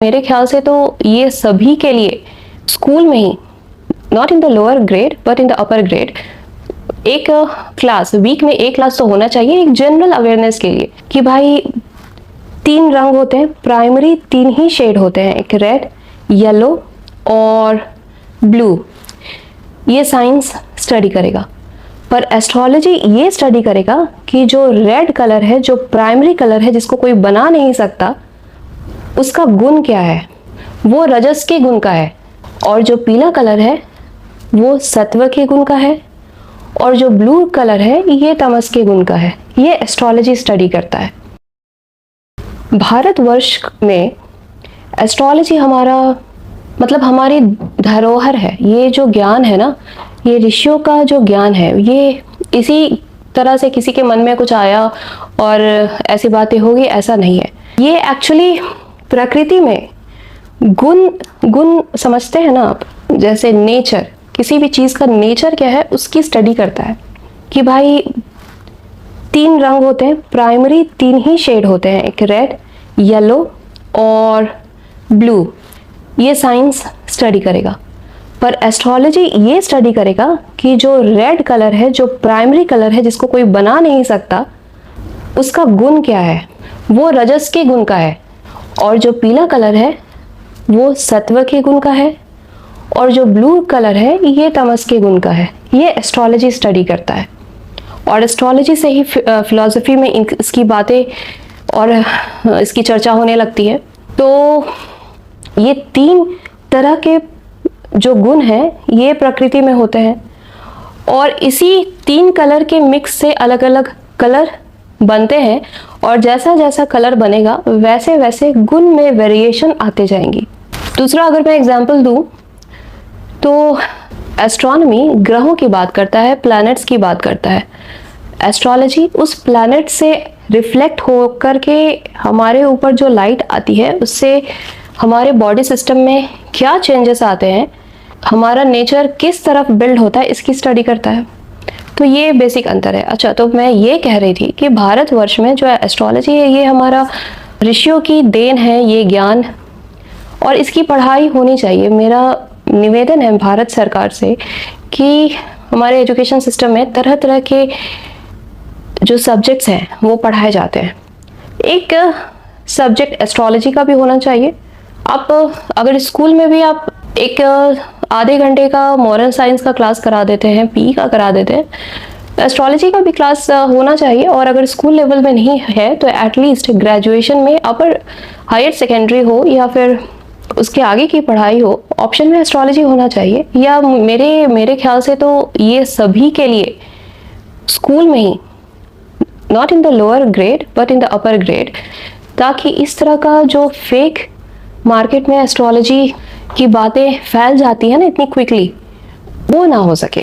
मेरे ख्याल से तो ये सभी के लिए स्कूल में ही, not in the lower grade but in the upper grade, एक क्लास, वीक में एक क्लास तो होना चाहिए एक जनरल अवेयरनेस के लिए कि भाई 3 रंग होते हैं, प्राइमरी 3 ही शेड होते हैं, एक रेड, येलो और ब्लू। ये साइंस स्टडी करेगा, पर एस्ट्रोलॉजी ये स्टडी करेगा कि जो रेड कलर है, जो प्राइमरी कलर है, जिसको कोई बना नहीं सकता, उसका गुण क्या है, वो रजस के गुण का है, और जो पीला कलर है वो सत्व के गुण का है, और जो ब्लू कलर है ये तमस के गुण का है। ये एस्ट्रोलॉजी स्टडी करता है। भारतवर्ष में एस्ट्रोलॉजी हमारा मतलब हमारी धरोहर है। ये जो ज्ञान है ना, ये ऋषियों का जो ज्ञान है, ये इसी तरह से किसी के मन में कुछ आया और ऐसी बातें होगी, ऐसा नहीं है। ये एक्चुअली प्रकृति में गुण समझते हैं ना आप, जैसे नेचर, किसी भी चीज़ का नेचर क्या है उसकी स्टडी करता है कि भाई 3 रंग होते हैं, प्राइमरी 3 ही शेड होते हैं, एक रेड, येलो और ब्लू। ये साइंस स्टडी करेगा, पर एस्ट्रोलॉजी ये स्टडी करेगा कि जो रेड कलर है, जो प्राइमरी कलर है, जिसको कोई बना नहीं सकता, उसका गुण क्या है, वो रजस के गुण का है, और जो पीला कलर है वो सत्व के गुण का है, और जो ब्लू कलर है ये तमस के गुण का है। ये एस्ट्रोलॉजी स्टडी करता है, और एस्ट्रोलॉजी से ही फिलॉसफी में इसकी बातें और इसकी चर्चा होने लगती है। तो ये 3 तरह के जो गुण हैं ये प्रकृति में होते हैं, और इसी 3 कलर के मिक्स से अलग अलग कलर बनते हैं, और जैसा जैसा कलर बनेगा वैसे वैसे गुण में वेरिएशन आते जाएंगी। दूसरा, अगर मैं एग्जांपल दूं तो एस्ट्रोनॉमी ग्रहों की बात करता है, प्लैनेट्स की बात करता है। एस्ट्रोलॉजी उस प्लैनेट से रिफ्लेक्ट होकर के हमारे ऊपर जो लाइट आती है उससे हमारे बॉडी सिस्टम में क्या चेंजेस आते हैं, हमारा नेचर किस तरफ बिल्ड होता है, इसकी स्टडी करता है। तो ये बेसिक अंतर है। अच्छा, तो मैं ये कह रही थी कि भारतवर्ष में जो एस्ट्रोलॉजी है ये हमारा ऋषियों की देन है, ये ज्ञान, और इसकी पढ़ाई होनी चाहिए। मेरा निवेदन है भारत सरकार से कि हमारे एजुकेशन सिस्टम में तरह तरह के जो सब्जेक्ट्स हैं वो पढ़ाए जाते हैं। एक सब्जेक्ट एस्ट्रोलॉजी का भी होना चाहिए। आप अगर स्कूल में भी आप एक आधे घंटे का मॉरल साइंस का क्लास करा देते हैं, पी का करा देते हैं, एस्ट्रोलॉजी का भी क्लास होना चाहिए। और अगर स्कूल लेवल में नहीं है तो एटलीस्ट ग्रेजुएशन में, अपर हायर सेकेंडरी हो या फिर उसके आगे की पढ़ाई हो, ऑप्शन में एस्ट्रोलॉजी होना चाहिए। या मेरे ख्याल से तो ये सभी के लिए स्कूल में ही, not in the lower grade but in the upper grade, ताकि इस तरह का जो फेक मार्केट में एस्ट्रोलॉजी की बातें फैल जाती है ना इतनी क्विकली, वो ना हो सके।